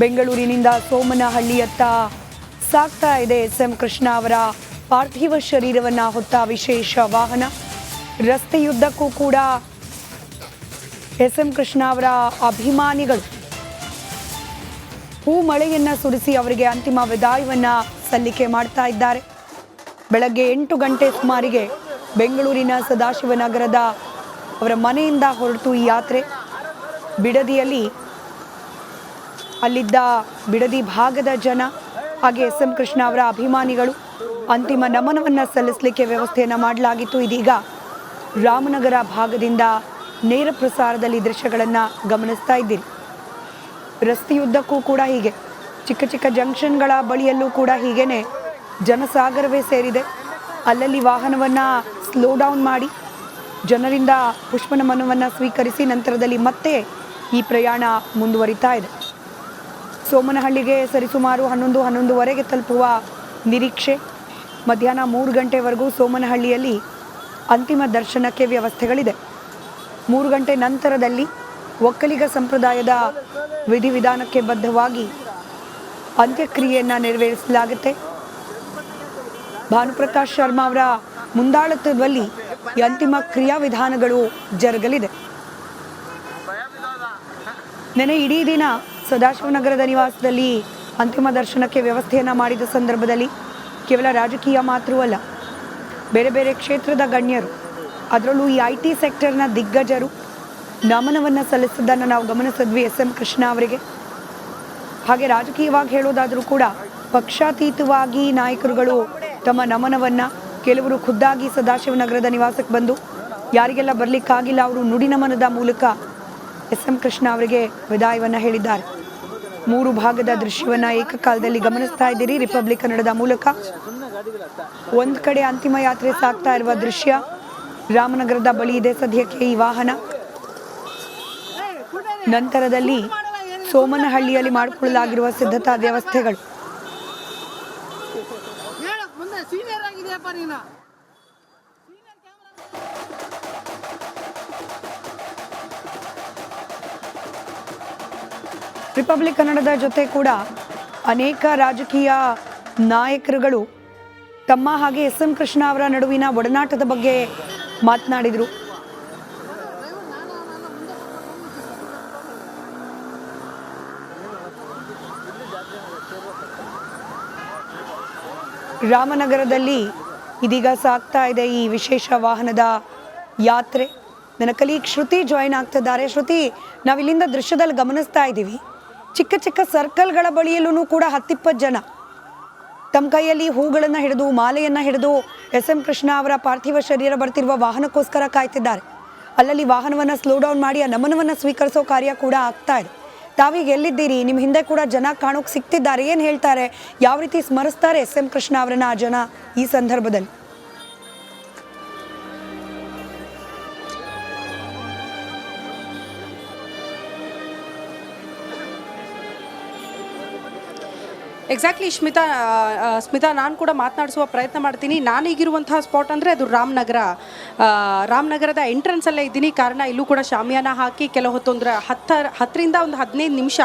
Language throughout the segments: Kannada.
ಬೆಂಗಳೂರಿನಿಂದ ಸೋಮನಹಳ್ಳಿಯತ್ತ ಸಾಗ್ತಾ ಇದೆ ಎಸ್.ಎಂ. ಕೃಷ್ಣ ಅವರ ಪಾರ್ಥಿವ ಶರೀರವನ್ನು ಹೊತ್ತ ವಿಶೇಷ ವಾಹನ. ರಸ್ತೆಯುದ್ದಕ್ಕೂ ಕೂಡ ಎಸ್.ಎಂ. ಕೃಷ್ಣ ಅವರ ಅಭಿಮಾನಿಗಳು ಹೂ ಮಳೆಯನ್ನು ಸುರಿಸಿ ಅವರಿಗೆ ಅಂತಿಮ ವಿದಾಯವನ್ನು ಸಲ್ಲಿಕೆ ಮಾಡ್ತಾ ಇದ್ದಾರೆ. ಬೆಳಗ್ಗೆ 8 ಗಂಟೆ ಸುಮಾರಿಗೆ ಬೆಂಗಳೂರಿನ ಸದಾಶಿವನಗರದ ಅವರ ಮನೆಯಿಂದ ಹೊರಟು ಈ ಯಾತ್ರೆ ಬಿಡದಿಯಲ್ಲಿ ಅಲ್ಲಿದ್ದ ಬಿಡದಿ ಭಾಗದ ಜನ ಹಾಗೆ ಎಸ್.ಎಂ. ಕೃಷ್ಣ ಅವರ ಅಭಿಮಾನಿಗಳು ಅಂತಿಮ ನಮನವನ್ನು ಸಲ್ಲಿಸಲಿಕ್ಕೆ ವ್ಯವಸ್ಥೆಯನ್ನು ಮಾಡಲಾಗಿತ್ತು. ಇದೀಗ ರಾಮನಗರ ಭಾಗದಿಂದ ನೇರ ಪ್ರಸಾರದಲ್ಲಿ ದೃಶ್ಯಗಳನ್ನು ಗಮನಿಸ್ತಾ ಇದ್ದೀರಿ. ರಸ್ತೆಯುದ್ದಕ್ಕೂ ಕೂಡ ಹೀಗೆ ಚಿಕ್ಕ ಚಿಕ್ಕ ಜಂಕ್ಷನ್ಗಳ ಬಳಿಯಲ್ಲೂ ಕೂಡ ಹೀಗೇನೆ ಜನಸಾಗರವೇ ಸೇರಿದೆ. ಅಲ್ಲಲ್ಲಿ ವಾಹನವನ್ನು ಸ್ಲೋ ಡೌನ್ ಮಾಡಿ ಜನರಿಂದ ಪುಷ್ಪನಮನವನ್ನು ಸ್ವೀಕರಿಸಿ ನಂತರದಲ್ಲಿ ಮತ್ತೆ ಈ ಪ್ರಯಾಣ ಮುಂದುವರಿತಾ ಇದೆ. ಸೋಮನಹಳ್ಳಿಗೆ ಸರಿಸುಮಾರು 11:11ವರೆಗೆ ತಲುಪುವ ನಿರೀಕ್ಷೆ. ಮಧ್ಯಾಹ್ನ 3 ಗಂಟೆವರೆಗೂ ಸೋಮನಹಳ್ಳಿಯಲ್ಲಿ ಅಂತಿಮ ದರ್ಶನಕ್ಕೆ ವ್ಯವಸ್ಥೆಗಳಿದೆ. 3 ಗಂಟೆ ನಂತರದಲ್ಲಿ ಒಕ್ಕಲಿಗ ಸಂಪ್ರದಾಯದ ವಿಧಿವಿಧಾನಕ್ಕೆ ಬದ್ಧವಾಗಿ ಅಂತ್ಯಕ್ರಿಯೆಯನ್ನು ನೆರವೇರಿಸಲಾಗುತ್ತೆ. ಭಾನುಪ್ರಕಾಶ್ ಶರ್ಮಾ ಅವರ ಮುಂದಾಳತ್ವದಲ್ಲಿ ಈ ಅಂತಿಮ ಕ್ರಿಯಾವಿಧಾನಗಳು ಜರುಗಲಿದೆ. ನೆನೆ ಇಡೀ ದಿನ ಸದಾಶಿವನಗರದ ನಿವಾಸದಲ್ಲಿ ಅಂತಿಮ ದರ್ಶನಕ್ಕೆ ವ್ಯವಸ್ಥೆಯನ್ನು ಮಾಡಿದ ಸಂದರ್ಭದಲ್ಲಿ ಕೇವಲ ರಾಜಕೀಯ ಮಾತ್ರವಲ್ಲ, ಬೇರೆ ಬೇರೆ ಕ್ಷೇತ್ರದ ಗಣ್ಯರು, ಅದರಲ್ಲೂ ಈ IT ಸೆಕ್ಟರ್ನ ದಿಗ್ಗಜರು ನಮನವನ್ನು ಸಲ್ಲಿಸಿದ್ದನ್ನು ನಾವು ಗಮನಿಸಿದ್ವಿ ಎಸ್.ಎಂ. ಕೃಷ್ಣ ಅವರಿಗೆ. ಹಾಗೆ ರಾಜಕೀಯವಾಗಿ ಹೇಳೋದಾದರೂ ಕೂಡ ಪಕ್ಷಾತೀತವಾಗಿ ನಾಯಕರುಗಳು ತಮ್ಮ ನಮನವನ್ನು, ಕೆಲವರು ಖುದ್ದಾಗಿ ಸದಾಶಿವನಗರದ ನಿವಾಸಕ್ಕೆ ಬಂದು ಯಾರಿಗೆಲ್ಲ ಬರಲಿಕ್ಕಾಗಿಲ್ಲ ಅವರು ನುಡಿ ನಮನದ ಮೂಲಕ ಎಸ್.ಎಂ. ಕೃಷ್ಣ ಅವರಿಗೆ ವಿದಾಯವನ್ನು ಹೇಳಿದ್ದಾರೆ. 3 ಭಾಗದ ದೃಶ್ಯವನ್ನು ಏಕಕಾಲದಲ್ಲಿ ಗಮನಿಸ್ತಾ ಇದ್ದೀರಿ ರಿಪಬ್ಲಿಕ್ ಕನ್ನಡದ ಮೂಲಕ. ಒಂದು ಕಡೆ ಅಂತಿಮ ಯಾತ್ರೆ ಸಾಗ್ತಾ ಇರುವ ದೃಶ್ಯ, ರಾಮನಗರದ ಬಳಿ ಇದೆ ಸದ್ಯಕ್ಕೆ ಈ ವಾಹನ. ನಂತರದಲ್ಲಿ ಸೋಮನಹಳ್ಳಿಯಲ್ಲಿ ಮಾಡಿಕೊಳ್ಳಲಾಗಿರುವ ಸಿದ್ಧತಾ ವ್ಯವಸ್ಥೆಗಳು. ರಿಪಬ್ಲಿಕ್ ಕನ್ನಡದ ಜೊತೆ ಕೂಡ ಅನೇಕ ರಾಜಕೀಯ ನಾಯಕರುಗಳು ತಮ್ಮ ಹಾಗೆ ಎಸ್.ಎಂ. ಕೃಷ್ಣ ಅವರ ನಡುವಿನ ಒಡನಾಟದ ಬಗ್ಗೆ ಮಾತನಾಡಿದರು. ರಾಮನಗರದಲ್ಲಿ ಇದೀಗ ಸಾಗ್ತಾ ಇದೆ ಈ ವಿಶೇಷ ವಾಹನದ ಯಾತ್ರೆ. ನನ್ನ ಕಲೀಗ್ ಶ್ರುತಿ ಜಾಯಿನ್ ಆಗ್ತಿದ್ದಾರೆ. ಶ್ರುತಿ, ನಾವಿಲ್ಲಿಂದ ದೃಶ್ಯದಲ್ಲಿ ಗಮನಿಸ್ತಾ ಇದ್ದೀವಿ, ಚಿಕ್ಕ ಚಿಕ್ಕ ಸರ್ಕಲ್ಗಳ ಬಳಿಯಲ್ಲೂ ಕೂಡ 10-20 ಜನ ತಮ್ಮ ಕೈಯಲ್ಲಿ ಹೂಗಳನ್ನು ಹಿಡಿದು ಮಾಲೆಯನ್ನು ಹಿಡಿದು ಎಸ್.ಎಂ. ಕೃಷ್ಣ ಅವರ ಪಾರ್ಥಿವ ಶರೀರ ಬರ್ತಿರುವ ವಾಹನಕ್ಕೋಸ್ಕರ ಕಾಯ್ತಿದ್ದಾರೆ. ಅಲ್ಲಲ್ಲಿ ವಾಹನವನ್ನು ಸ್ಲೋ ಡೌನ್ ಮಾಡಿ ಆ ನಮನವನ್ನು ಸ್ವೀಕರಿಸೋ ಕಾರ್ಯ ಕೂಡ ಆಗ್ತಾ ಇದೆ. ತಾವೀಗ ಎಲ್ಲಿದ್ದೀರಿ? ನಿಮ್ಮ ಹಿಂದೆ ಕೂಡ ಜನ ಕಾಣೋಕೆ ಸಿಗ್ತಿದ್ದಾರೆ. ಏನು ಹೇಳ್ತಾರೆ? ಯಾವ ರೀತಿ ಸ್ಮರಿಸ್ತಾರೆ ಎಸ್.ಎಂ. ಕೃಷ್ಣ ಅವರನ್ನ ಆ ಜನ ಈ ಸಂದರ್ಭದಲ್ಲಿ? ಎಕ್ಸಾಕ್ಟ್ಲಿ ಸ್ಮಿತಾ, ನಾನು ಕೂಡ ಮಾತನಾಡಿಸುವ ಪ್ರಯತ್ನ ಮಾಡ್ತೀನಿ. ನಾನೀಗಿರುವಂತಹ ಸ್ಪಾಟ್ ಅಂದರೆ ಅದು ರಾಮನಗರದ ಎಂಟ್ರೆನ್ಸಲ್ಲೇ ಇದ್ದೀನಿ. ಕಾರಣ ಇಲ್ಲೂ ಕೂಡ ಶಾಮಿಯಾನ ಹಾಕಿ ಕೆಲ ಹೊತ್ತು ಅಂದರೆ 10ರಿಂದ 15 ನಿಮಿಷ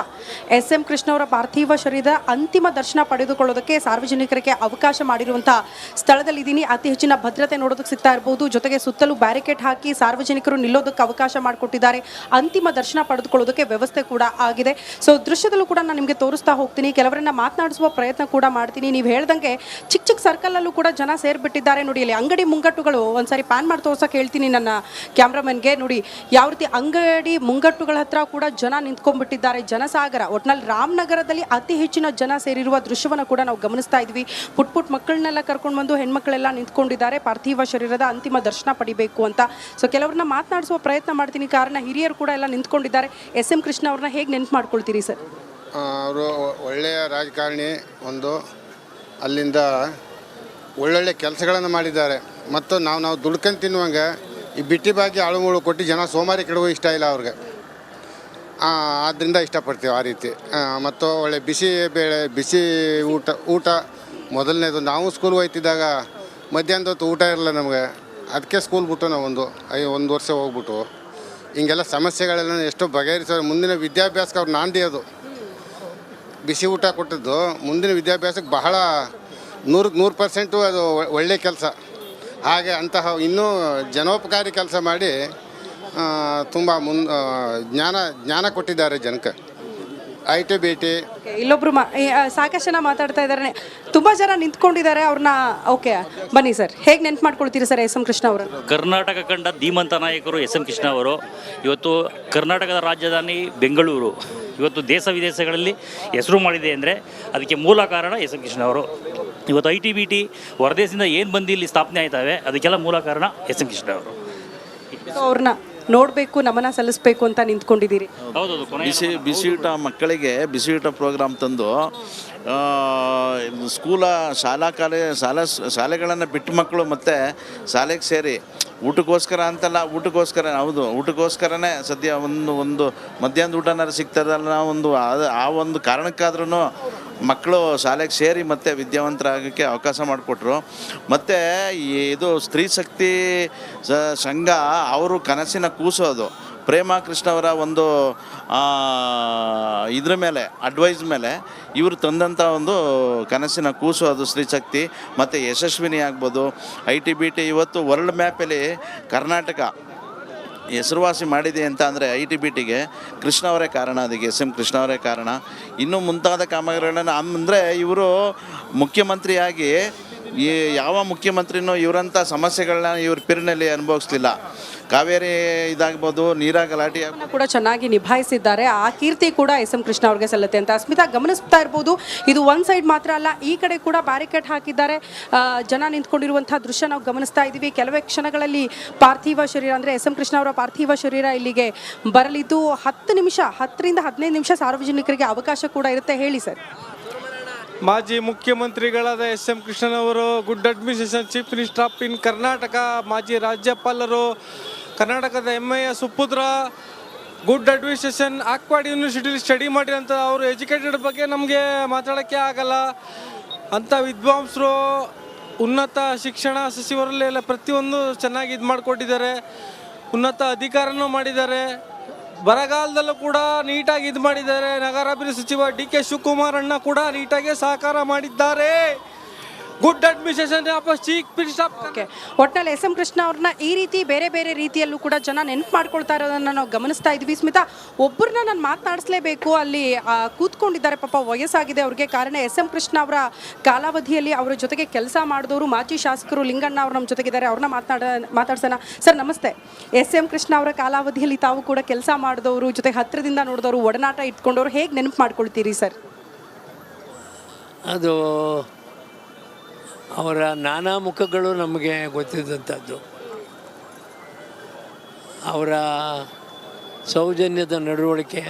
ಎಸ್.ಎಂ. ಕೃಷ್ಣ ಅವರ ಪಾರ್ಥಿವ ಶರೀರದ ಅಂತಿಮ ದರ್ಶನ ಪಡೆದುಕೊಳ್ಳೋದಕ್ಕೆ ಸಾರ್ವಜನಿಕರಿಗೆ ಅವಕಾಶ ಮಾಡಿರುವಂಥ ಸ್ಥಳದಲ್ಲಿದ್ದೀನಿ. ಅತಿ ಹೆಚ್ಚಿನ ಭದ್ರತೆ ನೋಡೋದಕ್ಕೆ ಸಿಗ್ತಾ ಇರ್ಬೋದು. ಜೊತೆಗೆ ಸುತ್ತಲೂ ಬ್ಯಾರಿಕೇಡ್ ಹಾಕಿ ಸಾರ್ವಜನಿಕರು ನಿಲ್ಲೋದಕ್ಕೆ ಅವಕಾಶ ಮಾಡಿಕೊಟ್ಟಿದ್ದಾರೆ. ಅಂತಿಮ ದರ್ಶನ ಪಡೆದುಕೊಳ್ಳೋದಕ್ಕೆ ವ್ಯವಸ್ಥೆ ಕೂಡ ಆಗಿದೆ. ಸೊ ದೃಶ್ಯದಲ್ಲೂ ಕೂಡ ನಾನು ನಿಮಗೆ ತೋರಿಸ್ತಾ ಹೋಗ್ತೀನಿ, ಕೆಲವರನ್ನ ಮಾತನಾಡಿಸುವ ಪ್ರಯತ್ನ ಕೂಡ ಮಾಡ್ತೀನಿ. ನೀವು ಹೇಳ್ದಂಗೆ ಚಿಕ್ಕ ಚಿಕ್ಕ ಸರ್ಕಲಲ್ಲೂ ಕೂಡ ಜನ ಸೇರ್ಬಿಟ್ಟಿದ್ದಾರೆ. ನೋಡಿ, ಅಲ್ಲಿ ಅಂಗಡಿ ಮುಂಗಟ್ಟುಗಳು ಒಂದ್ಸರಿ ಪ್ಯಾನ್ ಮಾಡಿ ತೋರ್ಸಕ್ಕೆ ಹೇಳ್ತೀನಿ ನನ್ನ ಕ್ಯಾಮ್ರಾಮನ್ಗೆ. ನೋಡಿ ಯಾವ ರೀತಿ ಅಂಗಡಿ ಮುಂಗಟ್ಟುಗಳ ಹತ್ರ ಕೂಡ ಜನ ನಿಂತ್ಕೊಂಡ್ಬಿಟ್ಟಿದ್ದಾರೆ. ಜನಸಾಗರ, ಒಟ್ನಲ್ಲಿ ರಾಮನಗರದಲ್ಲಿ ಅತಿ ಹೆಚ್ಚಿನ ಜನ ಸೇರಿರುವ ದೃಶ್ಯವನ್ನು ಕೂಡ ನಾವು ಗಮನಿಸ್ತಾ ಇದ್ವಿ. ಪುಟ್ ಮಕ್ಕಳನ್ನೆಲ್ಲ ಕರ್ಕೊಂಡು ಬಂದು ಹೆಣ್ಮಕ್ಳೆಲ್ಲ ನಿಂತ್ಕೊಂಡಿದ್ದಾರೆ ಪಾರ್ಥಿವ ಶರೀರದ ಅಂತಿಮ ದರ್ಶನ ಪಡಿಬೇಕು ಅಂತ. ಸೊ ಕೆಲವ್ರನ್ನ ಮಾತನಾಡಿಸುವ ಪ್ರಯತ್ನ ಮಾಡ್ತೀನಿ, ಕಾರಣ ಹಿರಿಯರು ಕೂಡ ಎಲ್ಲ ನಿಂತ್ಕೊಂಡಿದ್ದಾರೆ. ಎಸ್.ಎಂ. ಕೃಷ್ಣ ಅವ್ರನ್ನ ಹೇಗೆ ನೆನ್ಪು ಮಾಡ್ಕೊಳ್ತೀರಿ ಸರ್? ಅವರು ಒಳ್ಳೆಯ ರಾಜಕಾರಣಿ, ಒಂದು ಅಲ್ಲಿಂದ ಒಳ್ಳೊಳ್ಳೆ ಕೆಲಸಗಳನ್ನು ಮಾಡಿದ್ದಾರೆ. ಮತ್ತು ನಾವು ದುಡ್ಕೊಂಡು ತಿನ್ನುವಂಗೆ ಈ ಬಿಟ್ಟಿ ಬಾಗಿ ಆಳುಮೂಳು ಕೊಟ್ಟು ಜನ ಸೋಮಾರಿ ಕೆಡುವ ಇಷ್ಟ ಇಲ್ಲ ಅವ್ರಿಗೆ. ಆದ್ದರಿಂದ ಇಷ್ಟಪಡ್ತೀವಿ ಆ ರೀತಿ. ಮತ್ತು ಒಳ್ಳೆ ಬಿಸಿ ಬೇಳೆ, ಬಿಸಿ ಊಟ ಮೊದಲನೇದು. ನಾವು ಸ್ಕೂಲ್ ಹೋಗ್ತಿದ್ದಾಗ ಮಧ್ಯಾಹ್ನದ ಹೊತ್ತು ಊಟ ಇರಲ್ಲ ನಮಗೆ. ಅದಕ್ಕೆ ಸ್ಕೂಲ್ ಬಿಟ್ಟು ನಾವು ಒಂದು ವರ್ಷ ಹೋಗ್ಬಿಟ್ಟು ಹಿಂಗೆಲ್ಲ ಸಮಸ್ಯೆಗಳೆಲ್ಲ ಎಷ್ಟೋ ಬಗೆಹರಿಸೋರು. ಮುಂದಿನ ವಿದ್ಯಾಭ್ಯಾಸಕ್ಕೆ ಅವ್ರು ನಾಂದಿ ಅದು. ಬಿಸಿ ಊಟ ಕೊಟ್ಟದ್ದು ಮುಂದಿನ ವಿದ್ಯಾಭ್ಯಾಸಕ್ಕೆ ಬಹಳ 100% ಅದು ಒಳ್ಳೆಯ ಕೆಲಸ. ಹಾಗೆ ಅಂತಹ ಇನ್ನೂ ಜನೋಪಕಾರಿ ಕೆಲಸ ಮಾಡಿ ತುಂಬ ಜ್ಞಾನ ಕೊಟ್ಟಿದ್ದಾರೆ ಜನಕ್ಕೆ. ITBT ಇಲ್ಲೊಬ್ರು ಸಾಕಷ್ಟು ಜನ ಮಾತಾಡ್ತಾ ಇದ್ದಾರೆ, ತುಂಬಾ ಜನ ನಿಂತ್ಕೊಂಡಿದ್ದಾರೆ, ಅವ್ರನ್ನ ಓಕೆ ಬನ್ನಿ ಸರ್. ಹೇಗೆ ನೆನ್ಪು ಮಾಡ್ಕೊಳ್ತೀರಿ ಸರ್ SM ಕೃಷ್ಣ ಅವರು? ಕರ್ನಾಟಕ ಕಂಡ ಧೀಮಂತ ನಾಯಕರು SM ಕೃಷ್ಣ ಅವರು. ಇವತ್ತು ಕರ್ನಾಟಕದ ರಾಜಧಾನಿ ಬೆಂಗಳೂರು ಇವತ್ತು ದೇಶ ವಿದೇಶಗಳಲ್ಲಿ ಹೆಸರು ಮಾಡಿದೆ ಅಂದರೆ ಅದಕ್ಕೆ ಮೂಲ ಕಾರಣ SM ಕೃಷ್ಣ ಅವರು. ಇವತ್ತು ITBT ಹೊರದೇಶದಿಂದ ಏನು ಬಂದು ಇಲ್ಲಿ ಸ್ಥಾಪನೆ ಆಯ್ತವೆ ಅದಕ್ಕೆಲ್ಲ ಮೂಲ ಕಾರಣ SM ಕೃಷ್ಣ ಅವರು. ಅವ್ರನ್ನ ನೋಡಬೇಕು, ನಮನ ಸಲ್ಲಿಸಬೇಕು ಅಂತ ನಿಂತ್ಕೊಂಡಿದ್ದೀರಿ. ಹೌದೌದು. ಬಿಸಿಯೂಟ ಮಕ್ಕಳಿಗೆ ಬಿಸಿಯೂಟ ಪ್ರೋಗ್ರಾಮ್ ತಂದು ಶಾಲೆಗಳನ್ನು ಬಿಟ್ಟು ಮಕ್ಕಳು ಮತ್ತು ಶಾಲೆಗೆ ಸೇರಿ ಊಟಕ್ಕೋಸ್ಕರ ಅಂತಲ್ಲ, ಊಟಕ್ಕೋಸ್ಕರನೇ ಸದ್ಯ ಒಂದು ಮಧ್ಯಾಹ್ನದ ಊಟನಾರು ಸಿಗ್ತದಲ್ಲ ಆ ಒಂದು ಕಾರಣಕ್ಕಾದ್ರೂ ಮಕ್ಕಳು ಶಾಲೆಗೆ ಸೇರಿ ಮತ್ತು ವಿದ್ಯಾವಂತರಾಗೋಕ್ಕೆ ಅವಕಾಶ ಮಾಡಿಕೊಟ್ರು. ಮತ್ತು ಇದು ಸ್ತ್ರೀ ಶಕ್ತಿ ಸಂಘ ಅವರು ಕನಸಿನ ಕೂಸೋದು ಪ್ರೇಮಾ ಕೃಷ್ಣ ಅವರ ಒಂದು ಇದ್ರ ಮೇಲೆ ಅಡ್ವೈಸ್ ಮೇಲೆ ಇವರು ತಂದಂಥ ಒಂದು ಕನಸಿನ ಕೂಸು ಅದು ಸ್ತ್ರೀಶಕ್ತಿ. ಮತ್ತು ಯಶಸ್ವಿನಿ ಆಗ್ಬೋದು, ITBT ಇವತ್ತು ವರ್ಲ್ಡ್ ಮ್ಯಾಪಲ್ಲಿ ಕರ್ನಾಟಕ ಹೆಸರುವಾಸಿ ಮಾಡಿದೆ ಅಂತ ಅಂದರೆ ITBTಗೆ ಕೃಷ್ಣ ಅವರೇ ಕಾರಣ, ಅದಕ್ಕೆ SM ಕೃಷ್ಣ ಅವರೇ ಕಾರಣ. ಇನ್ನೂ ಮುಂತಾದ ಕಾಮಗಾರಿಗಳನ್ನು ಅಂದರೆ ಇವರು ಮುಖ್ಯಮಂತ್ರಿಯಾಗಿ ಯಾವ ಮುಖ್ಯಮಂತ್ರಿನೂ ಇವರಂಥ ಸಮಸ್ಯೆಗಳನ್ನ ಇವ್ರ ಪಿರಿನಲ್ಲಿ ಅನುಭವಿಸ್ಲಿಲ್ಲ. ಕಾವೇರಿ ಇದಾಗ್ಬೋದು, ನೀರ ಗಲಾಟೆ ಕೂಡ ಚೆನ್ನಾಗಿ ನಿಭಾಯಿಸಿದ್ದಾರೆ. ಆ ಕೀರ್ತಿ ಕೂಡ SM ಕೃಷ್ಣ ಅವ್ರಿಗೆ ಸಲ್ಲುತ್ತೆ ಅಂತ ಅಸ್ಮಿತಾ ಗಮನಿಸ್ತಾ ಇರ್ಬೋದು. ಇದು ಒಂದು ಸೈಡ್ ಮಾತ್ರ ಅಲ್ಲ, ಈ ಕಡೆ ಕೂಡ ಬ್ಯಾರಿಕೇಡ್ ಹಾಕಿದ್ದಾರೆ, ಜನ ನಿಂತ್ಕೊಂಡಿರುವಂತಹ ದೃಶ್ಯ ನಾವು ಗಮನಿಸ್ತಾ ಇದ್ದೀವಿ. ಕೆಲವೇ ಕ್ಷಣಗಳಲ್ಲಿ ಪಾರ್ಥಿವ ಶರೀರ ಅಂದರೆ SM ಕೃಷ್ಣ ಅವರ ಪಾರ್ಥಿವ ಶರೀರ ಇಲ್ಲಿಗೆ ಬರಲಿದ್ದು 10 ರಿಂದ 15 ನಿಮಿಷ ಸಾರ್ವಜನಿಕರಿಗೆ ಅವಕಾಶ ಕೂಡ ಇರುತ್ತೆ. ಹೇಳಿ ಸರ್. ಮಾಜಿ ಮುಖ್ಯಮಂತ್ರಿಗಳಾದ SM ಕೃಷ್ಣನವರು, good administration chief minister of in Karnataka, ಮಾಜಿ ರಾಜ್ಯಪಾಲರು, ಕರ್ನಾಟಕದ ಹೆಮ್ಮೆಯ ಸುಪುತ್ರ, ಗುಡ್ ಅಡ್ಮಿನಿಸ್ಟ್ರೇಷನ್ ಆಕ್ವಾರ್ಡ್ ಯೂನಿವರ್ಸಿಟಿಲಿ ಸ್ಟಡಿ ಮಾಡಿರೋಂಥ ಅವರು ಎಜುಕೇಟೆಡ್ ಬಗ್ಗೆ ನಮಗೆ ಮಾತಾಡೋಕ್ಕೆ ಆಗಲ್ಲ. ಅಂಥ ವಿದ್ವಾಂಸರು, ಉನ್ನತ ಶಿಕ್ಷಣ ಸಚಿವರಲ್ಲೆಲ್ಲ ಪ್ರತಿಯೊಂದು ಚೆನ್ನಾಗಿ ಇದು ಮಾಡಿಕೊಟ್ಟಿದ್ದಾರೆ, ಉನ್ನತ ಅಧಿಕಾರನೂ ಮಾಡಿದ್ದಾರೆ. ಬರಗಾಲದಲ್ಲೂ ಕೂಡ ನೀಟಾಗಿ ಇದು ಮಾಡಿದ್ದಾರೆ. ನಗರಾಭಿವೃದ್ಧಿ ಸಚಿವ DK ಶಿವಕುಮಾರ್ ಅಣ್ಣ ಕೂಡ ನೀಟಾಗಿ ಸಹಕಾರ ಮಾಡಿದ್ದಾರೆ. Good administration chief minister. Okay, ಒಟ್ಟಿನಲ್ಲಿ SM ಕೃಷ್ಣ ಅವ್ರನ್ನ ಈ ರೀತಿ ಬೇರೆ ಬೇರೆ ರೀತಿಯಲ್ಲೂ ಕೂಡ ಜನ ನೆನಪು ಮಾಡ್ಕೊಳ್ತಾ ಇರೋದನ್ನು ನಾವು ಗಮನಿಸ್ತಾ ಇದ್ವಿ. ಸ್ಮಿತಾ, ಒಬ್ಬರನ್ನ ನಾನು ಮಾತನಾಡಿಸ್ಲೇಬೇಕು, ಅಲ್ಲಿ ಕೂತ್ಕೊಂಡಿದ್ದಾರೆ, ಪಾಪ ವಯಸ್ಸಾಗಿದೆ ಅವ್ರಿಗೆ. ಕಾರಣ SM ಕೃಷ್ಣ ಅವರ ಕಾಲಾವಧಿಯಲ್ಲಿ ಅವರ ಜೊತೆಗೆ ಕೆಲಸ ಮಾಡಿದವರು ಮಾಜಿ ಶಾಸಕರು ಲಿಂಗಣ್ಣ ಅವರು ನಮ್ಮ ಜೊತೆಗಿದ್ದಾರೆ. ಅವ್ರನ್ನ ಮಾತಾಡ್ಸೋಣ. ಸರ್ ನಮಸ್ತೆ. SM ಕೃಷ್ಣ ಅವರ ಕಾಲಾವಧಿಯಲ್ಲಿ ತಾವು ಕೂಡ ಕೆಲಸ ಮಾಡಿದವರು, ಜೊತೆಗೆ ಹತ್ತಿರದಿಂದ ನೋಡಿದವರು, ಒಡನಾಟ ಇಟ್ಕೊಂಡವರು, ಹೇಗೆ ನೆನಪು ಮಾಡ್ಕೊಳ್ತೀರಿ ಸರ್? ಅದು ಅವರ ನಾನಾ ಮುಖಗಳು ನಮಗೆ ಗೊತ್ತಿದ್ದಂಥದ್ದು. ಅವರ ಸೌಜನ್ಯದ ನಡವಳಿಕೆ,